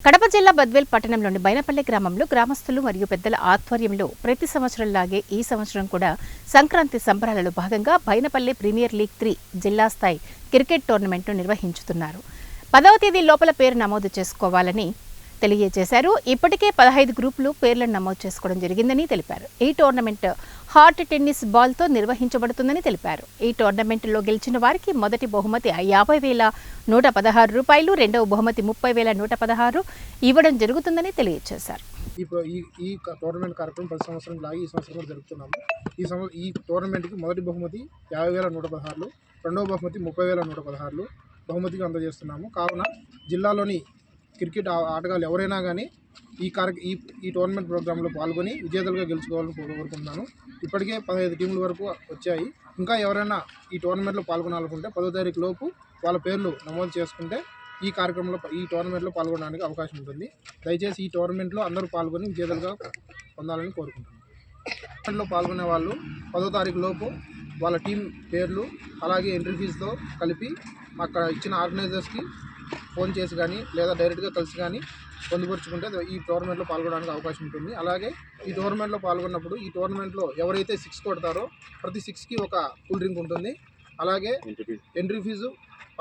కడప జిల్లా బద్వేల్ పట్టణంలోని బైనపల్లి గ్రామంలో గ్రామస్తులు మరియు పెద్దల ఆధ్వర్యంలో ప్రతి సంవత్సరంలాగే ఈ సంవత్సరం కూడా సంక్రాంతి సంబరాలలో భాగంగా బైనపల్లి ప్రీమియర్ లీగ్ 3 జిల్లా స్థాయి క్రికెట్ టోర్నమెంట్ను నిర్వహించుతున్నారు. 10వ తేదీ లోపల పేరు నమోదు చేసుకోవాలని తెలియజేశారు. ఇప్పటికే 15 గ్రూపులు పేర్లను నమోదు చేసుకోవడం జరిగిందని తెలిపారు. ఈ టోర్నమెంట్ హాట్ టెన్నిస్ బాల్తో నిర్వహించబడుతుందని తెలిపారు. ఈ టోర్నమెంట్లో గెలిచిన వారికి మొదటి బహుమతి 50,116 రూపాయలు, రెండవ బహుమతి 30,116 ఇవ్వడం జరుగుతుందని తెలియజేశారు. ఈ టోర్నమెంట్ కార్యక్రమం ప్రతి సంవత్సరం లాగి ఈ సంవత్సరం కూడా జరుపుతున్నాము. ఈ టోర్నమెంట్కి మొదటి బహుమతి 50,116, రెండవ బహుమతి 30,116 బహుమతిగా అందజేస్తున్నాము. కావున జిల్లాలోని క్రికెట్ ఆటగాళ్ళు ఎవరైనా కానీ ఈ టోర్నమెంట్ ప్రోగ్రాంలో పాల్గొని విజేతలుగా గెలుచుకోవాలని కోరుకుంటున్నాను. ఇప్పటికే 15 టీంల వరకు వచ్చాయి. ఇంకా ఎవరైనా ఈ టోర్నమెంట్లో పాల్గొనాలనుకుంటే 10వ తారీఖు లోపు వాళ్ళ పేర్లు నమోదు చేసుకుంటే ఈ టోర్నమెంట్లో పాల్గొనడానికి అవకాశం ఉంటుంది. దయచేసి ఈ టోర్నమెంట్లో అందరూ పాల్గొని విజేతలుగా పొందాలని కోరుకుంటున్నాను. టోర్నమెంట్లో పాల్గొనే వాళ్ళు 10వ తారీఖు లోపు వాళ్ళ టీం పేర్లు అలాగే ఎంట్రీ ఫీజుతో కలిపి అక్కడ ఇచ్చిన ఆర్గనైజర్స్కి ఫోన్ చేసి కానీ లేదా డైరెక్ట్గా కలిసి కానీ పొందుపరుచుకుంటే ఈ టోర్నమెంట్లో పాల్గొనడానికి అవకాశం ఉంటుంది. అలాగే ఈ టోర్నమెంట్లో పాల్గొన్నప్పుడు ఈ టోర్నమెంట్లో ఎవరైతే 6 కొడతారో ప్రతి 6కి ఒక కూల్ డ్రింక్ ఉంటుంది. అలాగే ఎంట్రీ ఫీజు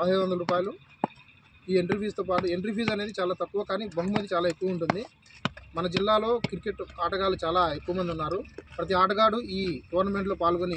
1500 రూపాయలు. ఈ ఎంట్రీ ఫీజుతో పాటు ఎంట్రీ ఫీజు అనేది చాలా తక్కువ కానీ బహుమతి చాలా ఎక్కువ ఉంటుంది. మన జిల్లాలో క్రికెట్ ఆటగాళ్ళు చాలా ఎక్కువ మంది ఉన్నారు. ప్రతి ఆటగాడు ఈ టోర్నమెంట్లో పాల్గొని